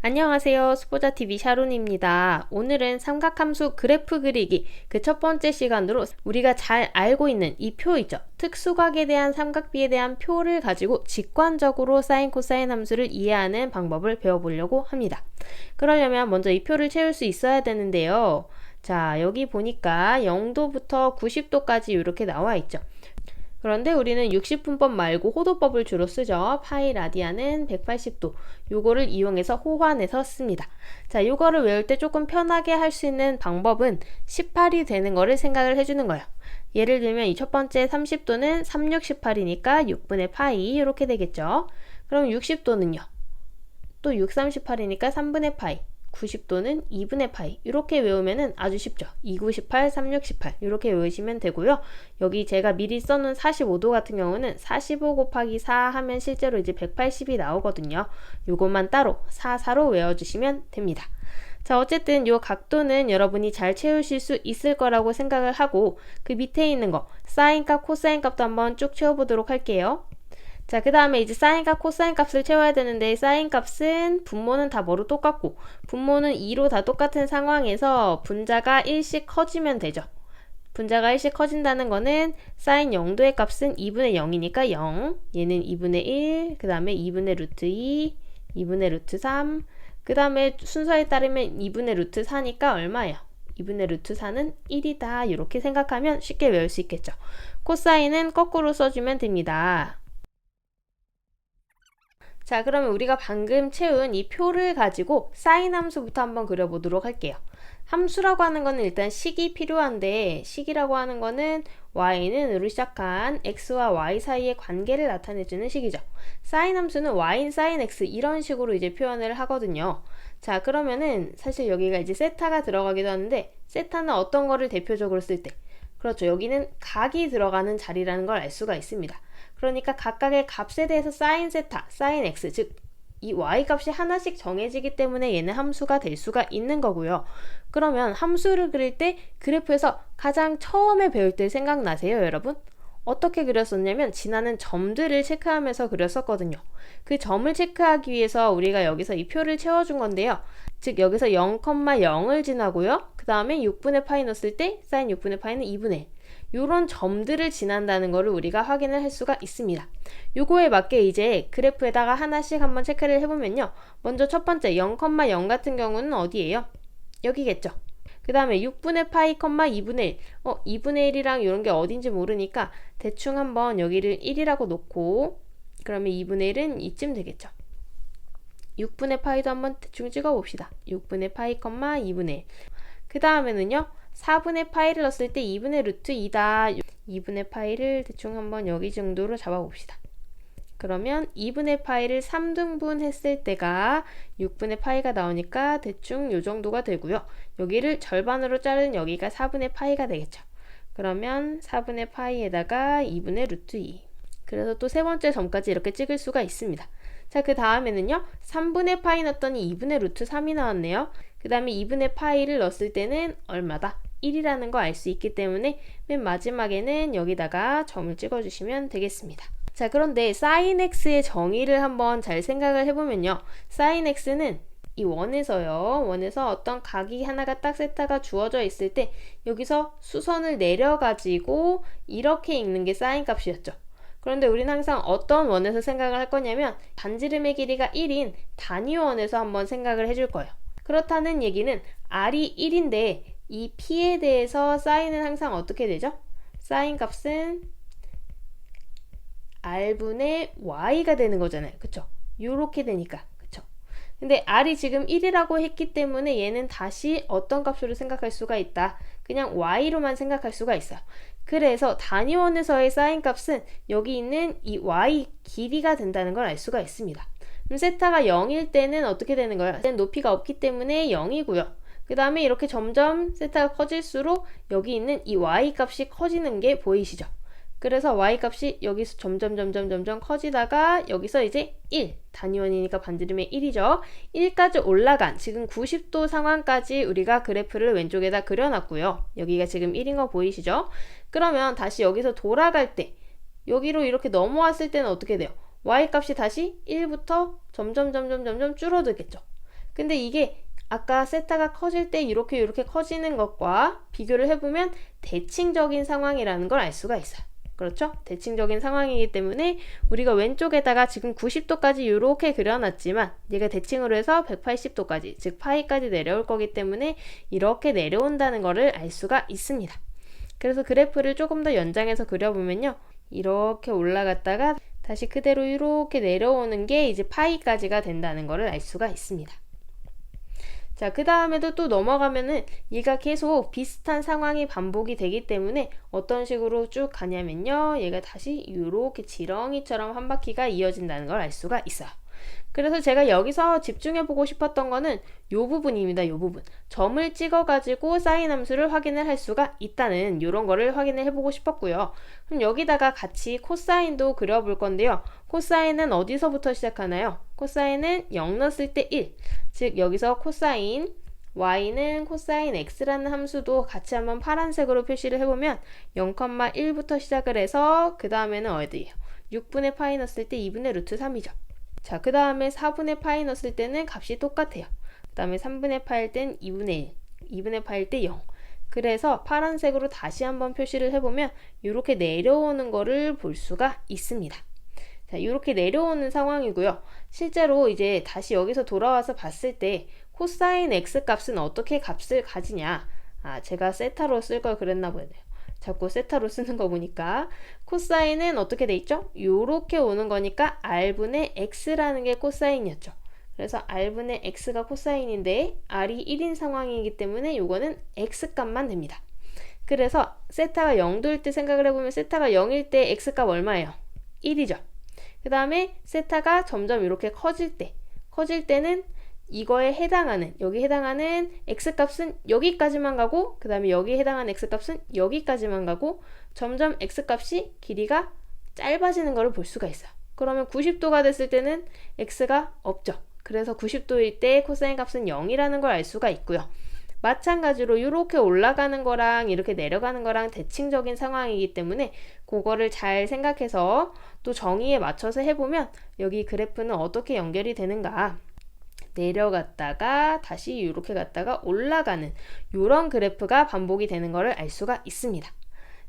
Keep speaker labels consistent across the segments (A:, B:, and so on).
A: 안녕하세요. 수보자TV 샤론입니다. 오늘은 삼각함수 그래프 그리기 그 첫 번째 시간으로 우리가 잘 알고 있는 이 표 있죠. 특수각에 대한 삼각비에 대한 표를 가지고 직관적으로 사인 코사인 함수를 이해하는 방법을 배워보려고 합니다. 그러려면 먼저 이 표를 채울 수 있어야 되는데요. 자, 여기 보니까 0도부터 90도까지 이렇게 나와 있죠. 그런데 우리는 60분법 말고 호도법을 주로 쓰죠. 파이 라디안은 180도. 요거를 이용해서 호환해서 씁니다. 자, 요거를 외울 때 조금 편하게 할 수 있는 방법은 18이 되는 거를 생각을 해주는 거예요. 예를 들면 이 첫 번째 30도는 3, 6, 18이니까 6분의 파이 이렇게 되겠죠. 그럼 60도는요. 또 6, 3, 18이니까 3분의 파이. 90도는 2분의 파이. 이렇게 외우면은 아주 쉽죠. 2, 9, 18, 3, 6, 18 이렇게 외우시면 되고요. 여기 제가 미리 써놓은 45도 같은 경우는 45 곱하기 4 하면 실제로 이제 180이 나오거든요. 요것만 따로 4로 외워주시면 됩니다. 자, 어쨌든 요 각도는 여러분이 잘 채우실 수 있을 거라고 생각을 하고 그 밑에 있는 거 사인 값, 코사인 값도 한번 쭉 채워보도록 할게요. 자, 그 다음에 이제 사인 값, 코사인 값을 채워야 되는데 사인 값은 분모는 다 뭐로 똑같고 분모는 2로 다 똑같은 상황에서 분자가 1씩 커지면 되죠. 분자가 1씩 커진다는 거는 사인 0도의 값은 2분의 0이니까 0, 얘는 2분의 1, 그 다음에 2분의 루트 2, 2분의 루트 3, 그 다음에 순서에 따르면 2분의 루트 4니까 얼마예요? 2분의 루트 4는 1이다. 이렇게 생각하면 쉽게 외울 수 있겠죠. 코사인은 거꾸로 써주면 됩니다. 자, 그러면 우리가 방금 채운 이 표를 가지고 사인 함수부터 한번 그려보도록 할게요. 함수라고 하는 거는 일단 식이 필요한데 식이라고 하는 거는 y는 으로 시작한 x와 y 사이의 관계를 나타내주는 식이죠. 사인 함수는 y인 사인 x 이런 식으로 이제 표현을 하거든요. 자, 그러면은 사실 여기가 이제 세타가 들어가기도 하는데 세타는 어떤 거를 대표적으로 쓸 때? 그렇죠. 여기는 각이 들어가는 자리라는 걸 알 수가 있습니다. 그러니까 각각의 값에 대해서 사인 세타, 사인 x, 즉 이 y 값이 하나씩 정해지기 때문에 얘는 함수가 될 수가 있는 거고요. 그러면 함수를 그릴 때 그래프에서 가장 처음에 배울 때 생각나세요, 여러분? 어떻게 그렸었냐면 지나는 점들을 체크하면서 그렸었거든요. 그 점을 체크하기 위해서 우리가 여기서 이 표를 채워준 건데요. 즉 여기서 0,0을 지나고요. 그 다음에 6분의 파이 넣었을 때 사인 6분의 파이는 2분의 1. 요런 점들을 지난다는 거를 우리가 확인을 할 수가 있습니다. 요거에 맞게 이제 그래프에다가 하나씩 한번 체크를 해보면요. 먼저 첫 번째 0,0 같은 경우는 어디예요? 여기겠죠. 그 다음에 6분의 파이, 2분의 1. 2분의 1이랑 이런 게 어딘지 모르니까 대충 한번 여기를 1이라고 놓고 그러면 2분의 1은 이쯤 되겠죠. 6분의 파이도 한번 대충 찍어봅시다. 6분의 파이, 2분의 1. 그 다음에는요. 4분의 파이를 넣었을 때 2분의 루트 2다. 2분의 파이를 대충 한번 여기 정도로 잡아봅시다. 그러면 2분의 파이를 3등분 했을 때가 6분의 파이가 나오니까 대충 요 정도가 되고요. 여기를 절반으로 자른 여기가 4분의 파이가 되겠죠. 그러면 4분의 파이에다가 2분의 루트 2. 그래서 또 세 번째 점까지 이렇게 찍을 수가 있습니다. 자, 그 다음에는요. 3분의 파이 넣었더니 2분의 루트 3이 나왔네요. 그 다음에 2분의 파이를 넣었을 때는 얼마다? 1이라는 거 알 수 있기 때문에 맨 마지막에는 여기다가 점을 찍어주시면 되겠습니다. 자, 그런데 sin x의 정의를 한번 잘 생각을 해보면요. sin x는 이 원에서 어떤 각이 하나가 딱 세타가 주어져 있을 때 여기서 수선을 내려가지고 이렇게 읽는 게 sin 값이었죠. 그런데 우리는 항상 어떤 원에서 생각을 할 거냐면 반지름의 길이가 1인 단위원에서 한번 생각을 해줄 거예요. 그렇다는 얘기는 r이 1인데 이 p에 대해서 사인은 항상 어떻게 되죠? 사인 값은 r분의 y가 되는 거잖아요. 그쵸? 요렇게 되니까. 그쵸? 근데 r이 지금 1이라고 했기 때문에 얘는 다시 어떤 값으로 생각할 수가 있다. 그냥 y로만 생각할 수가 있어요. 그래서 단위원에서의 사인 값은 여기 있는 이 y 길이가 된다는 걸 알 수가 있습니다. 그럼 세타가 0일 때는 어떻게 되는 거예요? 높이가 없기 때문에 0이고요. 그 다음에 이렇게 점점 세타가 커질수록 여기 있는 이 y 값이 커지는 게 보이시죠? 그래서 y 값이 여기서 점점 커지다가 여기서 이제 1, 단위원이니까 반지름의 1이죠. 1까지 올라간 지금 90도 상황까지 우리가 그래프를 왼쪽에다 그려놨고요. 여기가 지금 1인 거 보이시죠? 그러면 다시 여기서 돌아갈 때 여기로 이렇게 넘어왔을 때는 어떻게 돼요? y 값이 다시 1부터 점점 줄어들겠죠. 근데 이게 아까 세타가 커질 때 이렇게 커지는 것과 비교를 해보면 대칭적인 상황이라는 걸 알 수가 있어요. 그렇죠? 대칭적인 상황이기 때문에 우리가 왼쪽에다가 지금 90도까지 이렇게 그려놨지만 얘가 대칭으로 해서 180도까지, 즉 파이까지 내려올 거기 때문에 이렇게 내려온다는 거를 알 수가 있습니다. 그래서 그래프를 조금 더 연장해서 그려보면요. 이렇게 올라갔다가 다시 그대로 이렇게 내려오는 게 이제 파이까지가 된다는 거를 알 수가 있습니다. 자, 그 다음에도 또 넘어가면은 얘가 계속 비슷한 상황이 반복이 되기 때문에 어떤 식으로 쭉 가냐면요. 얘가 다시 이렇게 지렁이처럼 한 바퀴가 이어진다는 걸 알 수가 있어요. 그래서 제가 여기서 집중해보고 싶었던 거는 요 부분입니다. 요 부분. 점을 찍어가지고 사인 함수를 확인을 할 수가 있다는 요런 거를 확인을 해보고 싶었고요. 그럼 여기다가 같이 코사인도 그려볼 건데요. 코사인은 어디서부터 시작하나요? 코사인은 0 넣었을 때 1. 즉 여기서 코사인 y는 코사인 x라는 함수도 같이 한번 파란색으로 표시를 해보면 0,1부터 시작을 해서 그 다음에는 어디예요? 6분의 파이 넣었을 때 2분의 루트 3이죠. 자, 그 다음에 4분의 파이 넣었을 때는 값이 똑같아요. 그 다음에 3분의 파일 땐 2분의 1, 2분의 파일 때 0. 그래서 파란색으로 다시 한번 표시를 해보면 이렇게 내려오는 거를 볼 수가 있습니다. 자, 이렇게 내려오는 상황이고요. 실제로 이제 다시 여기서 돌아와서 봤을 때 코사인 x 값은 어떻게 값을 가지냐. 제가 세타로 쓸 걸 그랬나 보네요. 자꾸 세타로 쓰는 거 보니까 코사인은 어떻게 돼 있죠? 요렇게 오는 거니까 r분의 x라는 게 코사인이었죠. 그래서 r분의 x가 코사인인데 r이 1인 상황이기 때문에 요거는 x값만 됩니다. 그래서 세타가 0도일 때 생각을 해보면 세타가 0일 때 x값 얼마예요? 1이죠. 그 다음에 세타가 점점 이렇게 커질 때는 이거에 해당하는, 여기 해당하는 x값은 여기까지만 가고 그 다음에 여기에 해당하는 x값은 여기까지만 가고 점점 x값이 길이가 짧아지는 것을 볼 수가 있어요. 그러면 90도가 됐을 때는 x가 없죠. 그래서 90도일 때 코사인 값은 0이라는 걸 알 수가 있고요. 마찬가지로 이렇게 올라가는 거랑 이렇게 내려가는 거랑 대칭적인 상황이기 때문에 그거를 잘 생각해서 또 정의에 맞춰서 해보면 여기 그래프는 어떻게 연결이 되는가, 내려갔다가 다시 이렇게 갔다가 올라가는 이런 그래프가 반복이 되는 것을 알 수가 있습니다.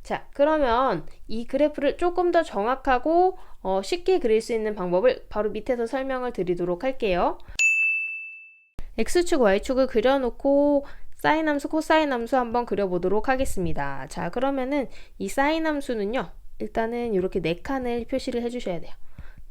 A: 자, 그러면 이 그래프를 조금 더 정확하고 쉽게 그릴 수 있는 방법을 바로 밑에서 설명을 드리도록 할게요. X축, Y축을 그려놓고 사인 함수, 코사인 함수 한번 그려보도록 하겠습니다. 자, 그러면은 이 사인 함수는요. 일단은 이렇게 4칸을 표시를 해주셔야 돼요.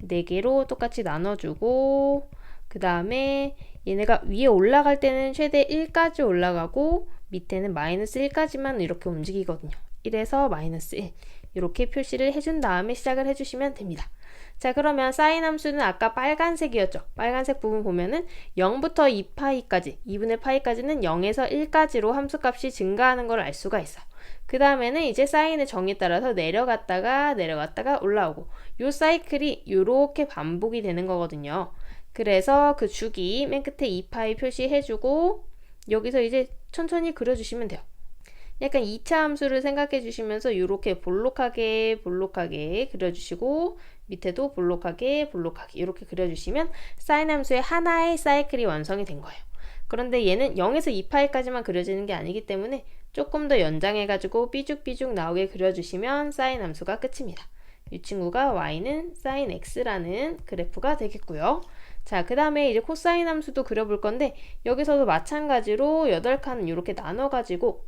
A: 4개로 똑같이 나눠주고 그 다음에 얘네가 위에 올라갈 때는 최대 1까지 올라가고 밑에는 마이너스 1까지만 이렇게 움직이거든요. 1에서 마이너스 1 이렇게 표시를 해준 다음에 시작을 해주시면 됩니다. 자, 그러면 사인 함수는 아까 빨간색이었죠. 빨간색 부분 보면은 0부터 2파이까지, 2분의 파이까지는 0에서 1까지로 함수값이 증가하는 걸 알 수가 있어요. 그 다음에는 이제 사인의 정의에 따라서 내려갔다가 올라오고 요 사이클이 이렇게 반복이 되는 거거든요. 그래서 그 주기 맨 끝에 2파이 표시해주고 여기서 이제 천천히 그려주시면 돼요. 약간 2차 함수를 생각해 주시면서 이렇게 볼록하게 그려주시고 밑에도 볼록하게 이렇게 그려주시면 사인 함수의 하나의 사이클이 완성이 된 거예요. 그런데 얘는 0에서 2파이까지만 그려지는 게 아니기 때문에 조금 더 연장해가지고 삐죽삐죽 나오게 그려주시면 사인 함수가 끝입니다. 이 친구가 y는 사인 x라는 그래프가 되겠고요. 자, 그 다음에 이제 코사인 함수도 그려볼 건데 여기서도 마찬가지로 8칸 이렇게 나눠가지고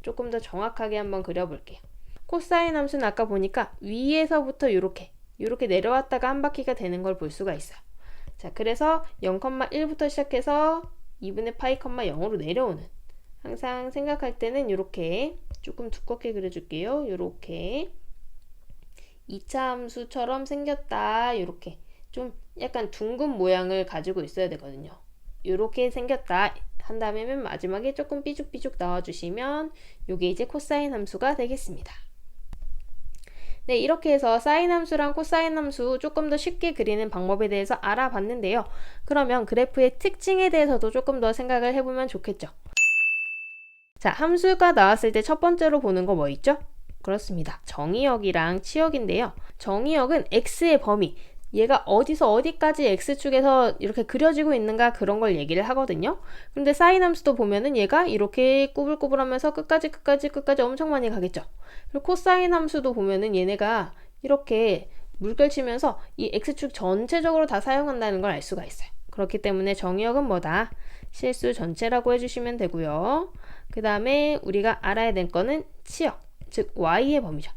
A: 조금 더 정확하게 한번 그려볼게요. 코사인 함수는 아까 보니까 위에서부터 이렇게 내려왔다가 한 바퀴가 되는 걸 볼 수가 있어요. 자, 그래서 0,1부터 시작해서 2분의 파이, 0으로 내려오는, 항상 생각할 때는 이렇게 조금 두껍게 그려줄게요. 이렇게 2차 함수처럼 생겼다. 이렇게 좀 약간 둥근 모양을 가지고 있어야 되거든요. 이렇게 생겼다 한 다음에 맨 마지막에 조금 삐죽삐죽 나와주시면 이게 이제 코사인 함수가 되겠습니다. 네, 이렇게 해서 사인 함수랑 코사인 함수 조금 더 쉽게 그리는 방법에 대해서 알아봤는데요. 그러면 그래프의 특징에 대해서도 조금 더 생각을 해보면 좋겠죠. 자, 함수가 나왔을 때 첫 번째로 보는 거 뭐 있죠? 그렇습니다. 정의역이랑 치역인데요. 정의역은 x의 범위, 얘가 어디서 어디까지 x축에서 이렇게 그려지고 있는가 그런 걸 얘기를 하거든요. 그런데 사인 함수도 보면은 얘가 이렇게 꾸불꾸불하면서 끝까지 엄청 많이 가겠죠. 그리고 코사인 함수도 보면은 얘네가 이렇게 물결치면서 이 x축 전체적으로 다 사용한다는 걸 알 수가 있어요. 그렇기 때문에 정의역은 뭐다? 실수 전체라고 해주시면 되고요. 그 다음에 우리가 알아야 될 거는 치역, 즉 y의 범위죠.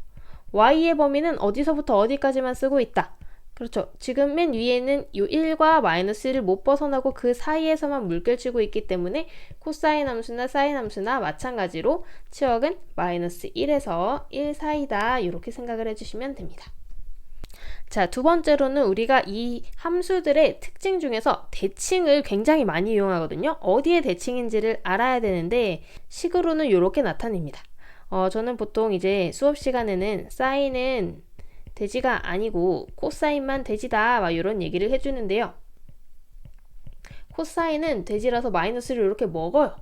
A: y의 범위는 어디서부터 어디까지만 쓰고 있다. 그렇죠. 지금 맨 위에는 이 1과 마이너스 1을 못 벗어나고 그 사이에서만 물결치고 있기 때문에 코사인 함수나 사인 함수나 마찬가지로 치역은 마이너스 1에서 1 사이다. 이렇게 생각을 해주시면 됩니다. 자, 두 번째로는 우리가 이 함수들의 특징 중에서 대칭을 굉장히 많이 이용하거든요. 어디에 대칭인지를 알아야 되는데 식으로는 이렇게 나타냅니다. 저는 보통 이제 수업 시간에는 사인은 대지가 아니고 코사인만 대지다 막 이런 얘기를 해주는데요. 코사인은 대지라서 마이너스를 이렇게 먹어요.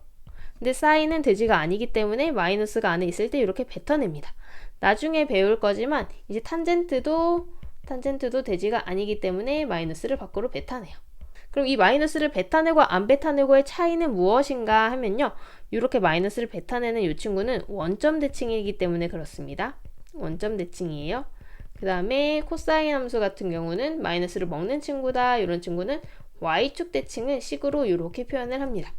A: 근데 사인은 대지가 아니기 때문에 마이너스가 안에 있을 때 이렇게 뱉어냅니다. 나중에 배울 거지만 이제 탄젠트도 대지가 아니기 때문에 마이너스를 밖으로 뱉어내요. 그럼 이 마이너스를 뱉어내고 안 뱉어내고의 차이는 무엇인가 하면요. 이렇게 마이너스를 뱉어내는 이 친구는 원점 대칭이기 때문에 그렇습니다. 원점 대칭이에요. 그 다음에 코사인 함수 같은 경우는 마이너스를 먹는 친구다. 이런 친구는 y축 대칭을 식으로 이렇게 표현을 합니다.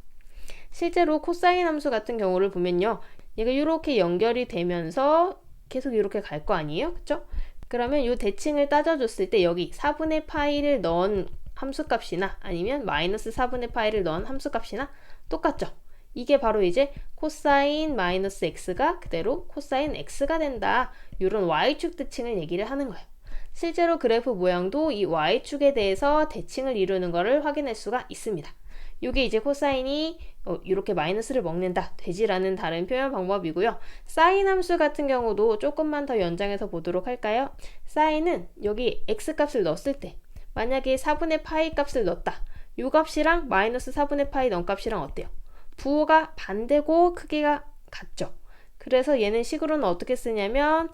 A: 실제로 코사인 함수 같은 경우를 보면요. 얘가 이렇게 연결이 되면서 계속 이렇게 갈 거 아니에요? 그쵸? 그러면 이 대칭을 따져줬을 때 여기 4분의 파이를 넣은 함수값이나 아니면 마이너스 4분의 파이를 넣은 함수값이나 똑같죠? 이게 바로 이제 코사인 마이너스 x가 그대로 코사인 x가 된다. 이런 y축 대칭을 얘기를 하는 거예요. 실제로 그래프 모양도 이 y축에 대해서 대칭을 이루는 것을 확인할 수가 있습니다. 이게 이제 코사인이 이렇게 마이너스를 먹는다. 되지라는 다른 표현 방법이고요. 사인 함수 같은 경우도 조금만 더 연장해서 보도록 할까요? 사인은 여기 x값을 넣었을 때 만약에 4분의 파이 값을 넣었다. 이 값이랑 마이너스 4분의 파이 넣은 값이랑 어때요? 부호가 반대고 크기가 같죠. 그래서 얘는 식으로는 어떻게 쓰냐면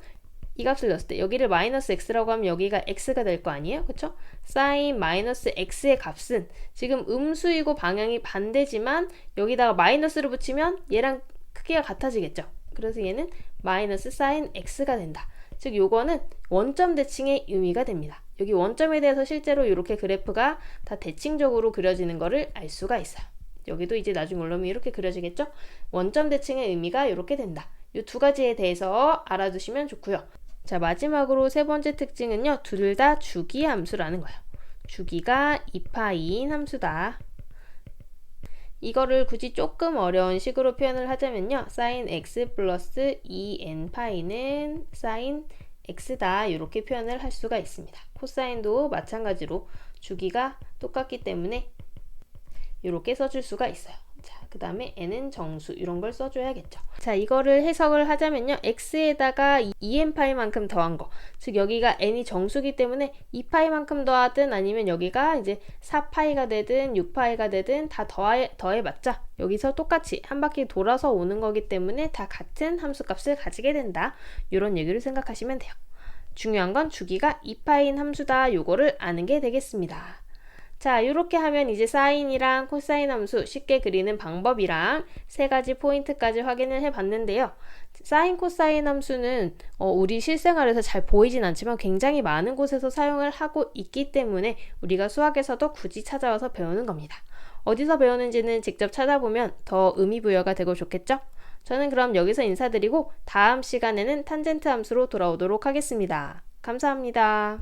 A: 이 값을 넣었을 때 여기를 마이너스 x라고 하면 여기가 x가 될 거 아니에요? 그쵸? 사인 마이너스 x의 값은 지금 음수이고 방향이 반대지만 여기다가 마이너스를 붙이면 얘랑 크기가 같아지겠죠. 그래서 얘는 마이너스 사인 x가 된다. 즉 요거는 원점 대칭의 의미가 됩니다. 여기 원점에 대해서 실제로 이렇게 그래프가 다 대칭적으로 그려지는 거를 알 수가 있어요. 여기도 이제 나중에 올라오면 이렇게 그려지겠죠? 원점 대칭의 의미가 이렇게 된다. 이 두 가지에 대해서 알아두시면 좋고요. 자, 마지막으로 세 번째 특징은요. 둘 다 주기 함수라는 거예요. 주기가 2파이인 함수다. 이거를 굳이 조금 어려운 식으로 표현을 하자면요. sin x 플러스 2n파이는 sin x다. 이렇게 표현을 할 수가 있습니다. 코사인도 마찬가지로 주기가 똑같기 때문에 이렇게 써줄 수가 있어요. 자, 그 다음에 n은 정수 이런 걸 써줘야겠죠. 자, 이거를 해석을 하자면요. x에다가 2n파이만큼 더한 거. 즉 여기가 n이 정수기 때문에 2파이만큼 더하든 아니면 여기가 이제 4파이가 되든 6파이가 되든 다 더해봤자 여기서 똑같이 한 바퀴 돌아서 오는 거기 때문에 다 같은 함수값을 가지게 된다. 이런 얘기를 생각하시면 돼요. 중요한 건 주기가 2파이인 함수다. 요거를 아는 게 되겠습니다. 자, 이렇게 하면 이제 사인이랑 코사인 함수 쉽게 그리는 방법이랑 세 가지 포인트까지 확인을 해봤는데요. 사인, 코사인 함수는 우리 실생활에서 잘 보이진 않지만 굉장히 많은 곳에서 사용을 하고 있기 때문에 우리가 수학에서도 굳이 찾아와서 배우는 겁니다. 어디서 배우는지는 직접 찾아보면 더 의미부여가 되고 좋겠죠? 저는 그럼 여기서 인사드리고 다음 시간에는 탄젠트 함수로 돌아오도록 하겠습니다. 감사합니다.